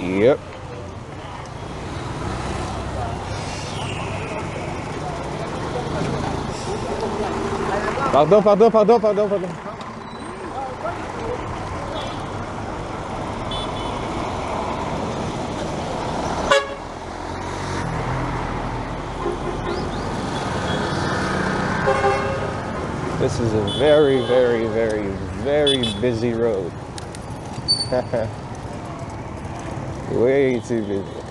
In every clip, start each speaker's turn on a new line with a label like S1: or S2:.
S1: Yep. Pardon, pardon, pardon, pardon, pardon. This is a very, very, very, very busy road. Way too busy.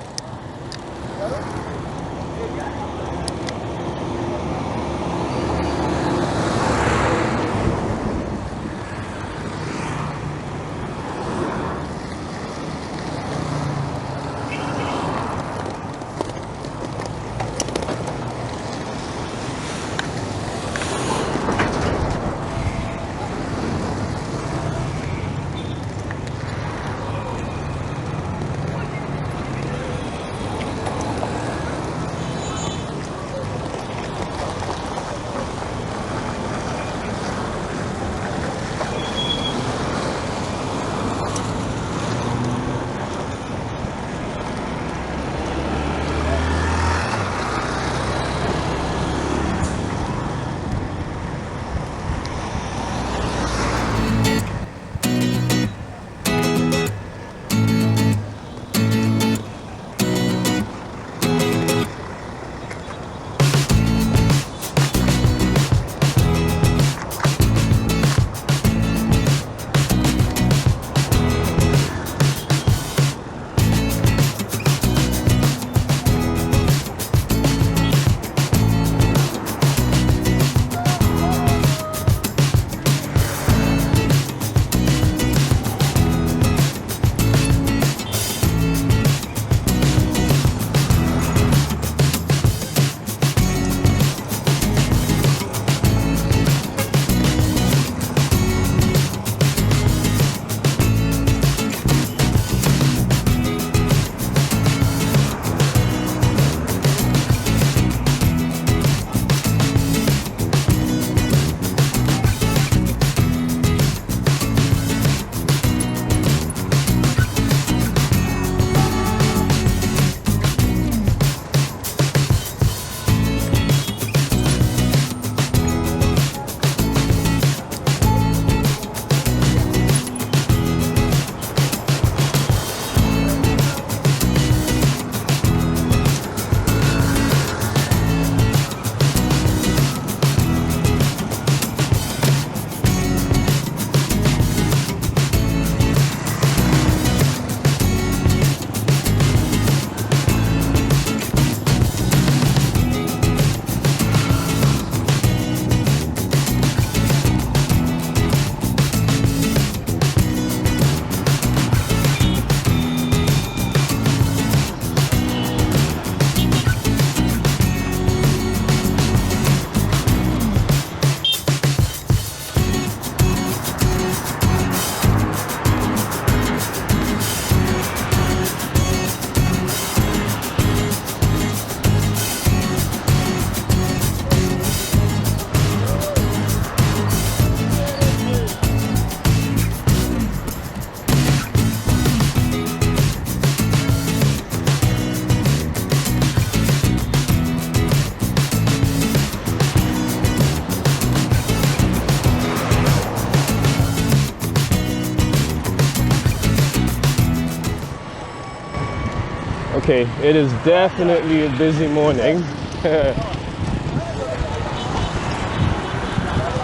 S1: Okay, it is definitely a busy morning.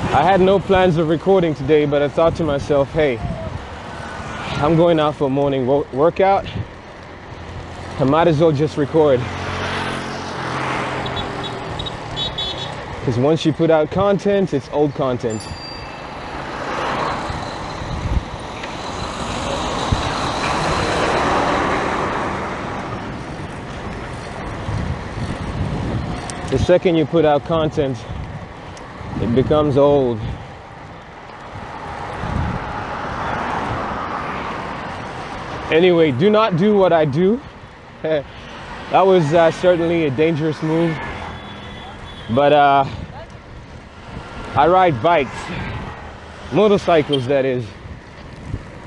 S1: I had no plans of recording today, but I thought to myself, hey, I'm going out for a morning workout. I might as well just record. Because once you put out content, it's old content. The second you put out content, it becomes old. Anyway, do not do what I do. That was certainly a dangerous move. But I ride bikes, motorcycles that is.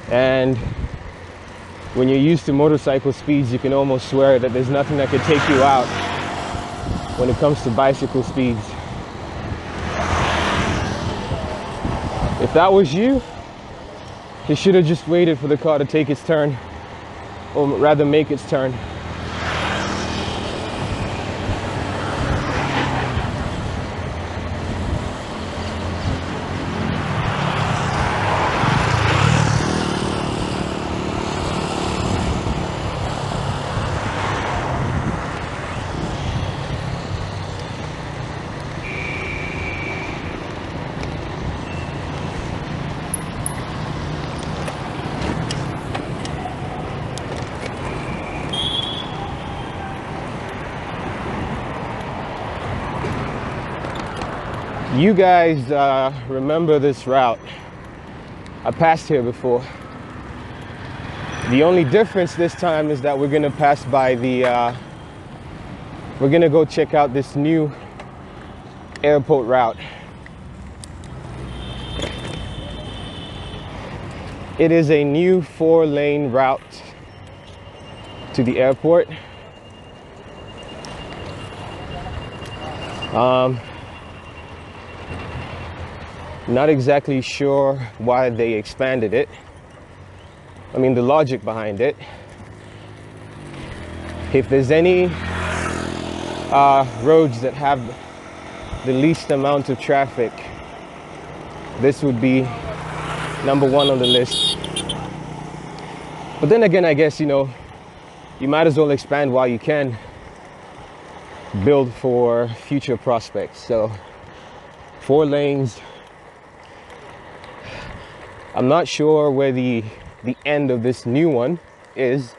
S1: And when you're used to motorcycle speeds, you can almost swear that there's nothing that could take you out when it comes to bicycle speeds. If that was you should have just waited for the car to take its turn, or rather make its turn. You guys remember this route. I passed here before. The only difference this time is that we're gonna pass by the, we're gonna go check out this new airport route. It is a new 4-lane route to the airport. Not exactly sure why they expanded it. I mean, the logic behind it. If there's any roads that have the least amount of traffic, this would be #1 on the list. But then again, I guess, you know, you might as well expand while you can, build for future prospects. So 4 lanes. I'm not sure where the end of this new one is,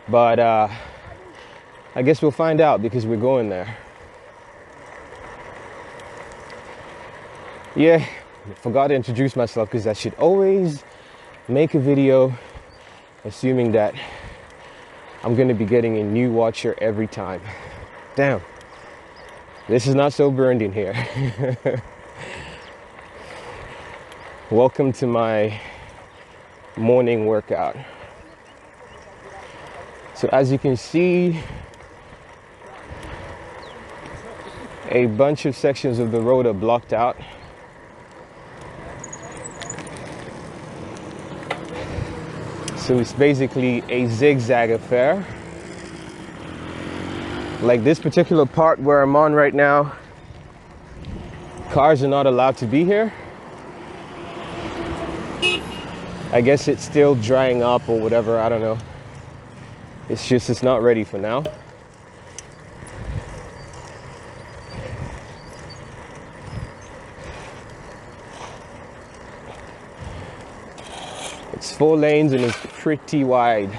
S1: but I guess we'll find out because we're going there. Yeah, I forgot to introduce myself because I should always make a video assuming that I'm going to be getting a new watcher every time. Damn, this is Not.So.Burundian here. Welcome to my morning workout. So as you can see, a bunch of sections of the road are blocked out. So it's basically a zigzag affair. Like this particular part where I'm on right now, cars are not allowed to be here. I guess it's still drying up or whatever, I don't know. It's just, it's not ready for now. It's 4 lanes and it's pretty wide.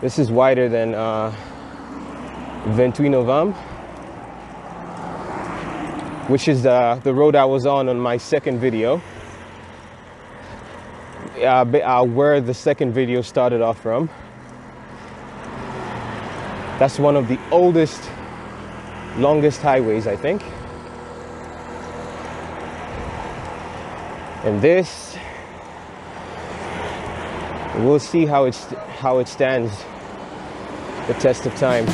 S1: This is wider than 28 November, which is the road I was on my second video. Where the second video started off from. That's one of the oldest, longest highways, I think. And this, we'll see how it stands the test of time.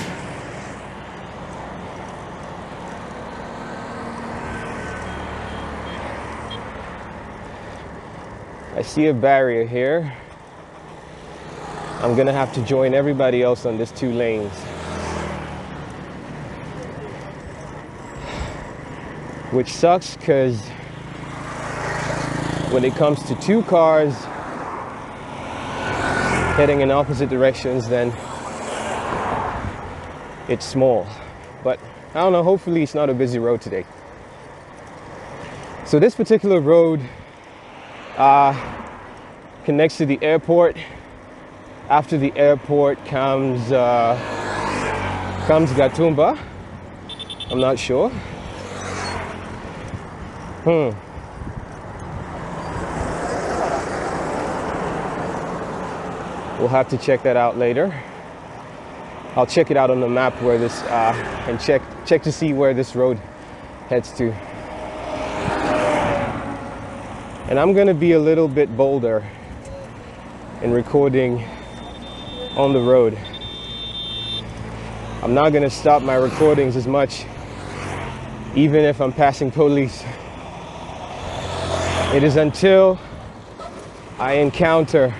S1: I see a barrier here. I'm gonna have to join everybody else on this 2 lanes. Which sucks because when it comes to 2 cars heading in opposite directions, then it's small. But I don't know, hopefully it's not a busy road today. So this particular road connects to the airport. After the airport comes Gatumba. I'm not sure. We'll have to check that out later. I'll check it out on the map where this and check to see where this road heads to. And I'm gonna be a little bit bolder in recording on the road. I'm not gonna stop my recordings as much, even if I'm passing police. It is until I encounter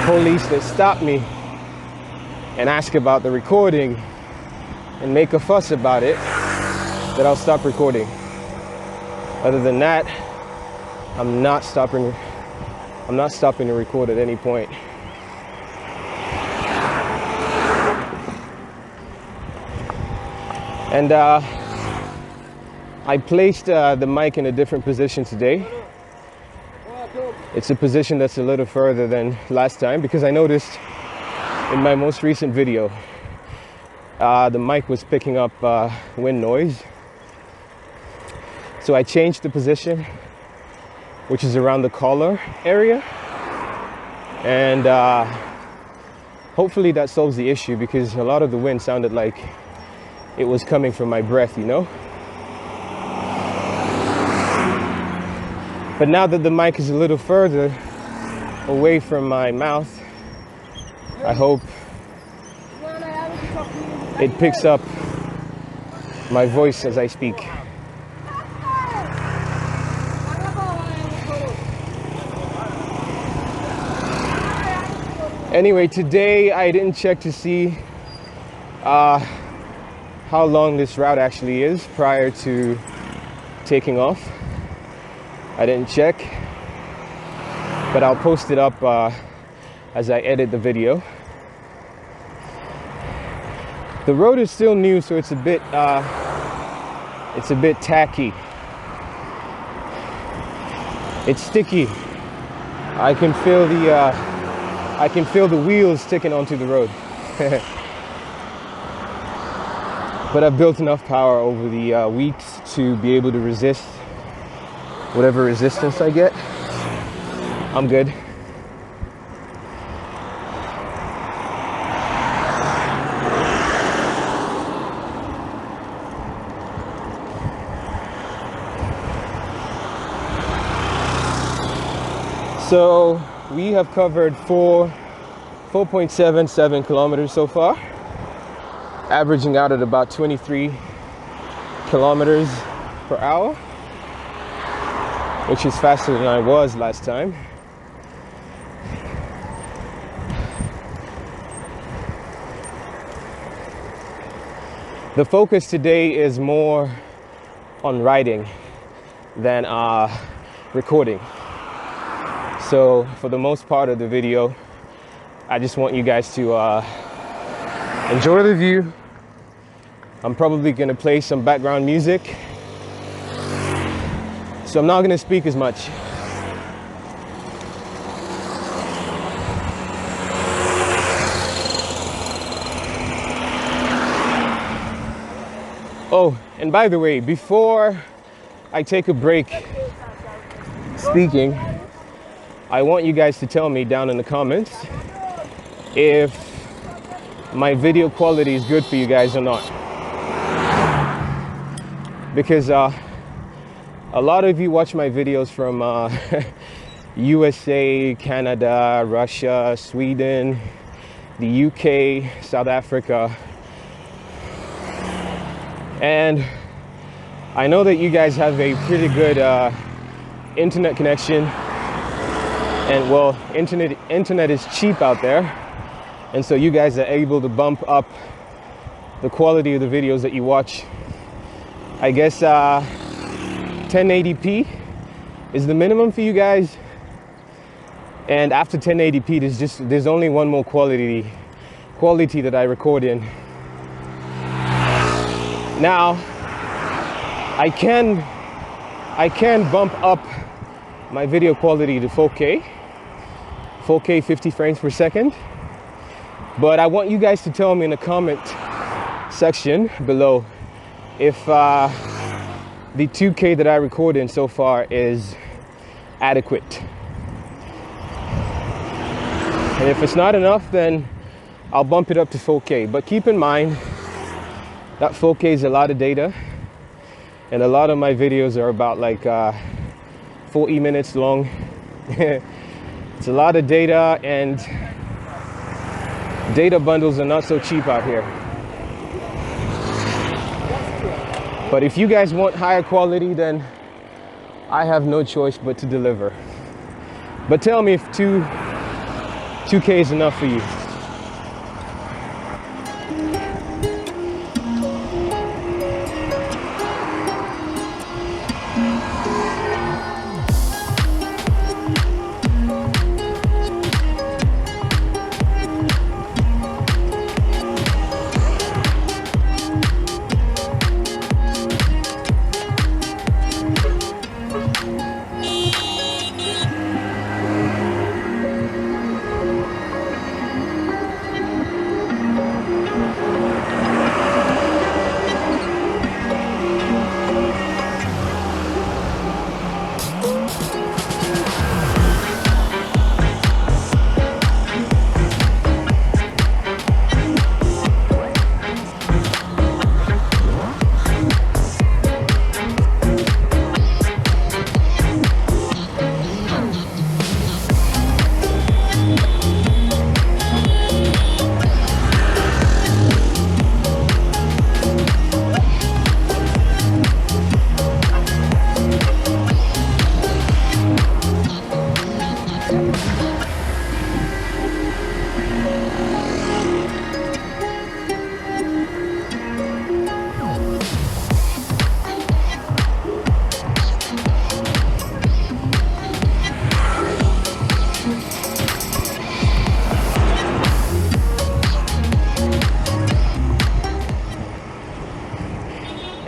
S1: police that stop me and ask about the recording and make a fuss about it that I'll stop recording. Other than that, I'm not stopping to record at any point. And I placed the mic in a different position today. It's a position that's a little further than last time because I noticed in my most recent video the mic was picking up wind noise. So I changed the position, which is around the collar area, and hopefully that solves the issue, because a lot of the wind sounded like it was coming from my breath, you know. But now that the mic is a little further away from my mouth, I hope it picks up my voice as I speak. Anyway, today I didn't check to see how long this route actually is prior to taking off. I didn't check, but I'll post it up as I edit the video. The road is still new, so it's a bit tacky. It's sticky. I can feel the wheels sticking onto the road. But I've built enough power over the weeks to be able to resist whatever resistance I get. I'm good. So we have covered 4.77 kilometers so far, averaging out at about 23 kilometers per hour, which is faster than I was last time. The focus today is more on writing than recording. So for the most part of the video, I just want you guys to enjoy the view. I'm probably gonna play some background music, so I'm not gonna speak as much. Oh, and by the way, before I take a break speaking, I want you guys to tell me down in the comments if my video quality is good for you guys or not. Because a lot of you watch my videos from USA, Canada, Russia, Sweden, the UK, South Africa. And I know that you guys have a pretty good internet connection. And well, internet is cheap out there, and so you guys are able to bump up the quality of the videos that you watch. I guess 1080p is the minimum for you guys, and after 1080p there's only one more quality that I record in. Now I can bump up my video quality to 4K 50 frames per second, but I want you guys to tell me in the comment section below if the 2K that I record in so far is adequate. And if it's not enough, then I'll bump it up to 4K. But keep in mind that 4K is a lot of data, and a lot of my videos are about like 40 minutes long. It's a lot of data, and data bundles are not so cheap out here. But if you guys want higher quality, then I have no choice but to deliver. But tell me if 2K is enough for you.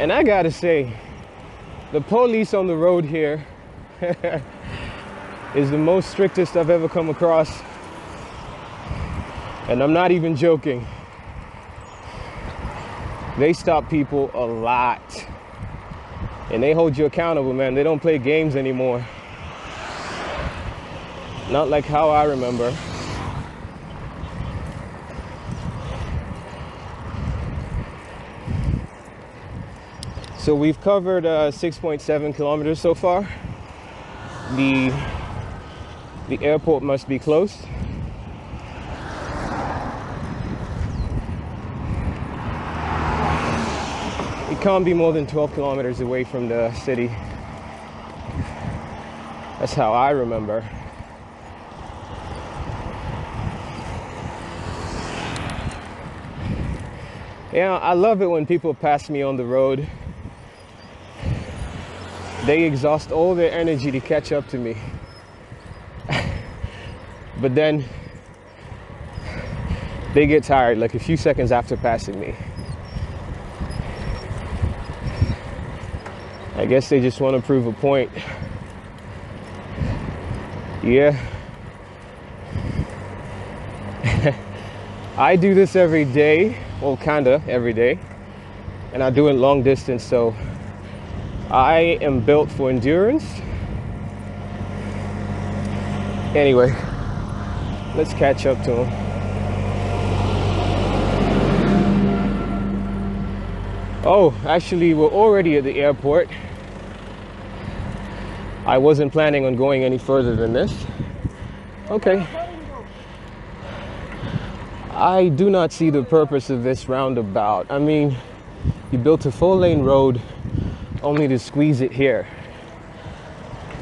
S1: And I gotta say, the police on the road here is the most strictest I've ever come across. And I'm not even joking. They stop people a lot. And they hold you accountable, man. They don't play games anymore. Not like how I remember. So we've covered 6.7 kilometers so far. The airport must be closed. It can't be more than 12 kilometers away from the city. That's how I remember. Yeah, I love it when people pass me on the road. They exhaust all their energy to catch up to me. But then they get tired like a few seconds after passing me. I guess they just want to prove a point. Yeah. I do this every day, well, kinda every day, and I do it long distance, so I am built for endurance. Anyway, let's catch up to him. Oh, actually, we're already at the airport. I wasn't planning on going any further than this. Okay. I do not see the purpose of this roundabout. I mean, you built a 4-lane road only to squeeze it here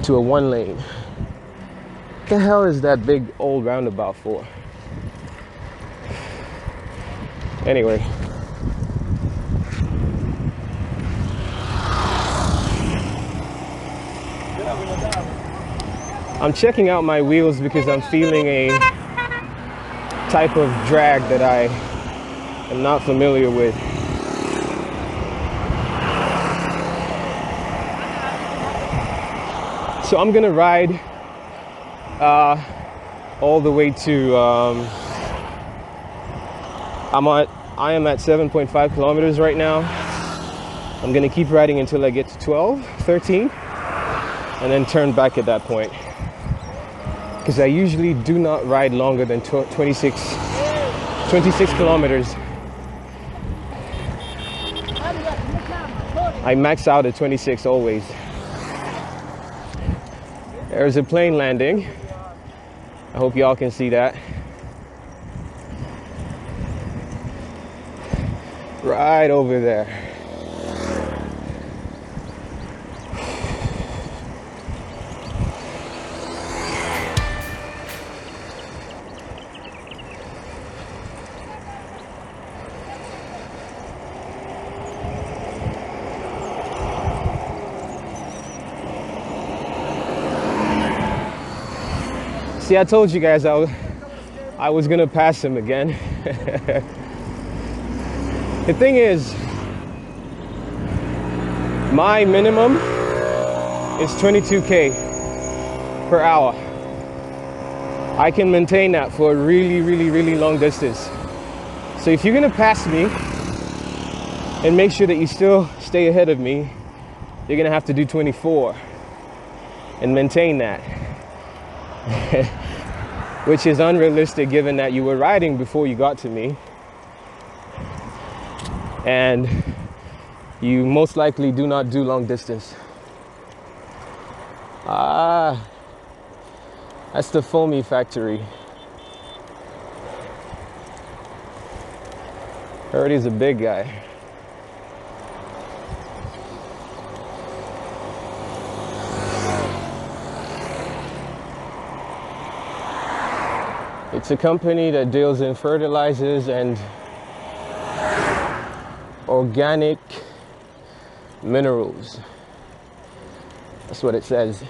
S1: to a 1-lane. What the hell is that big old roundabout for? Anyway. I'm checking out my wheels because I'm feeling a type of drag that I am not familiar with. So I'm gonna ride all the way to I am at 7.5 kilometers right now. I'm gonna keep riding until I get to 12, 13, and then turn back at that point. Because I usually do not ride longer than 26 kilometers. I max out at 26 always. There's a plane landing. I hope y'all can see that. Right over there. See, I told you guys I was gonna pass him again. The thing is, my minimum is 22K per hour. I can maintain that for a really long distance. So if you're gonna pass me and make sure that you still stay ahead of me, you're gonna have to do 24 and maintain that. Which is unrealistic given that you were riding before you got to me. And you most likely do not do long distance. Ah, that's the foamy factory. Heard he's a big guy. It's a company that deals in fertilizers and organic minerals. That's what it says.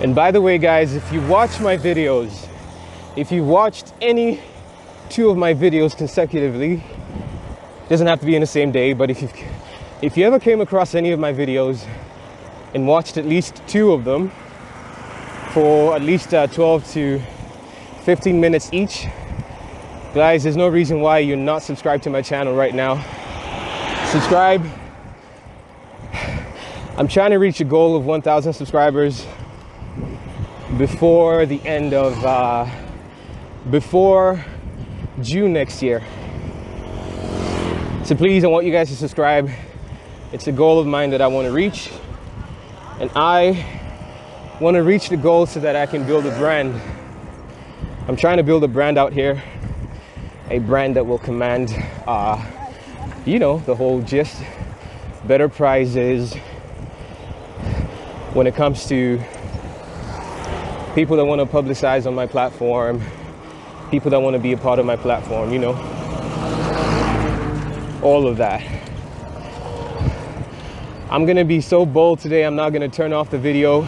S1: And by the way, guys, if you watch my videos, if you watched any 2 of my videos consecutively, doesn't have to be in the same day, but if you ever came across any of my videos and watched at least 2 of them for at least 12 to 15 minutes each, guys, there's no reason why you're not subscribed to my channel right now. Subscribe. I'm trying to reach a goal of 1,000 subscribers before the end of before June next year. So please, I want you guys to subscribe. It's a goal of mine that I want to reach, and I want to reach the goal so that I can build a brand. I'm trying to build a brand out here, a brand that will command you know, the whole gist. Better prices when it comes to people that want to publicize on my platform, people that want to be a part of my platform, you know, all of that. I'm gonna be so bold today, I'm not gonna turn off the video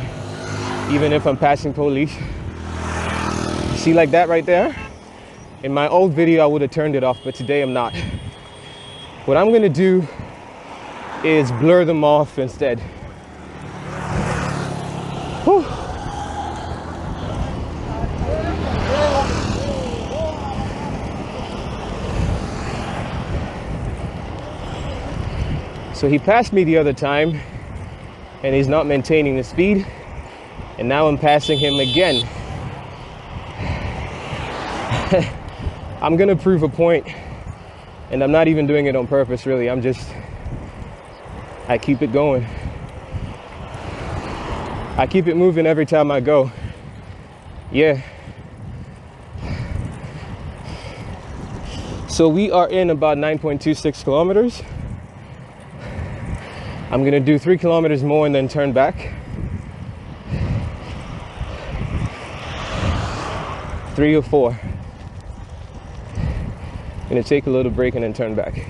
S1: even if I'm passing police. See, like that right there? In my old video I would have turned it off, but today I'm not. What I'm gonna do is blur them off instead. Whew. So he passed me the other time and he's not maintaining the speed, and now I'm passing him again. I'm gonna prove a point, and I'm not even doing it on purpose really. I keep it going. I keep it moving every time I go. Yeah. So we are in about 9.26 kilometers. I'm gonna do 3 kilometers more and then turn back. 3 or 4. Gonna take a little break and then turn back.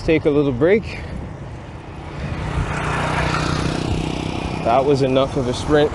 S1: Let's take a little break. That was enough of a sprint.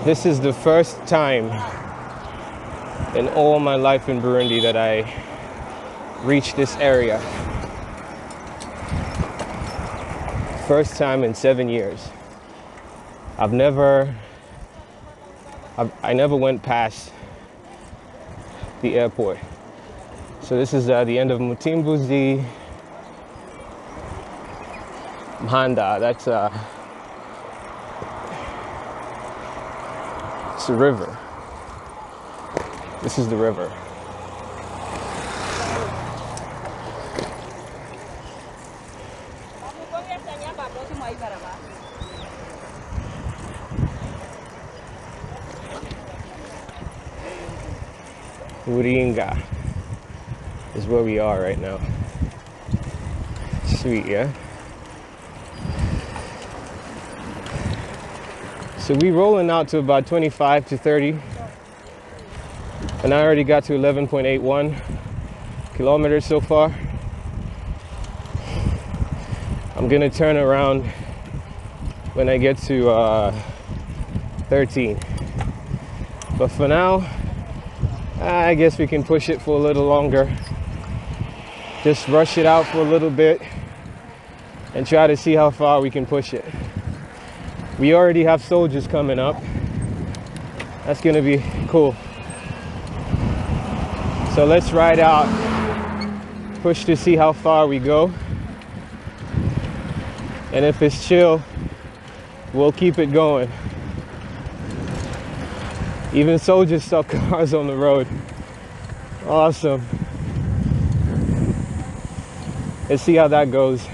S1: This is the first time in all my life in Burundi that I reached this area. First time in 7 years. I never went past the airport. So this is the end of Mutimbuzi Mhanda. That's it's a river. This is the river. Uringa is where we are right now. Sweet, yeah? So we rolling out to about 25 to 30. And I already got to 11.81 kilometers so far. I'm gonna turn around when I get to 13. But for now, I guess we can push it for a little longer. Just rush it out for a little bit and try to see how far we can push it. We already have soldiers coming up. That's gonna be cool. So let's ride out, push to see how far we go. And if it's chill, we'll keep it going. Even soldiers saw cars on the road. Awesome. Let's see how that goes.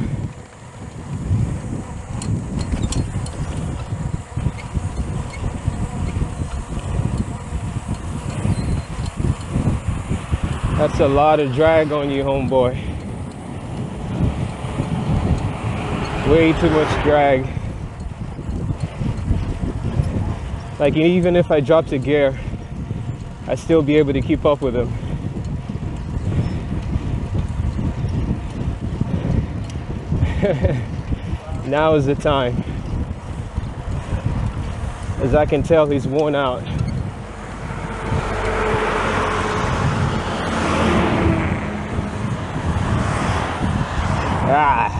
S1: That's a lot of drag on you, homeboy. Way too much drag. Like, even if I dropped a gear, I'd still be able to keep up with him. Now is the time. As I can tell, he's worn out. Ah.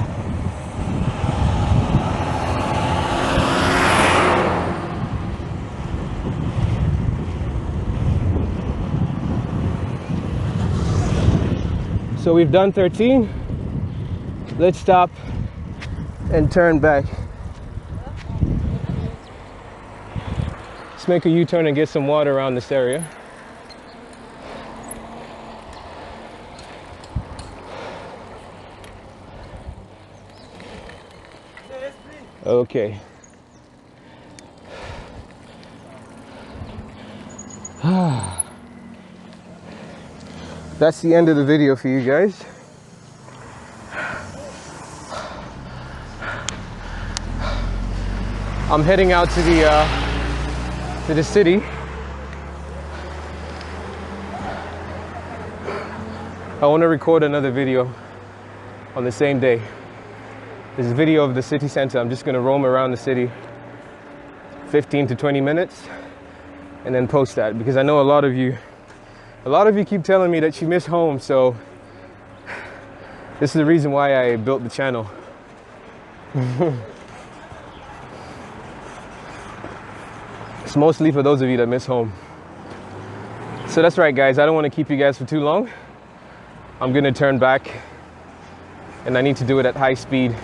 S1: So we've done 13. Let's stop and turn back. Let's make a U-turn and get some water around this area. Okay. That's the end of the video for you guys. I'm heading out to the city. I want to record another video on the same day. This video of the city center. I'm just going to roam around the city 15 to 20 minutes and then post that, because I know a lot of you keep telling me that you miss home. So this is the reason why I built the channel. It's mostly for those of you that miss home. So that's right, guys. I don't want to keep you guys for too long. I'm going to turn back, and I need to do it at high speed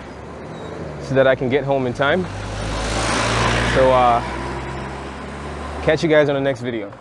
S1: so that I can get home in time. So catch you guys on the next video.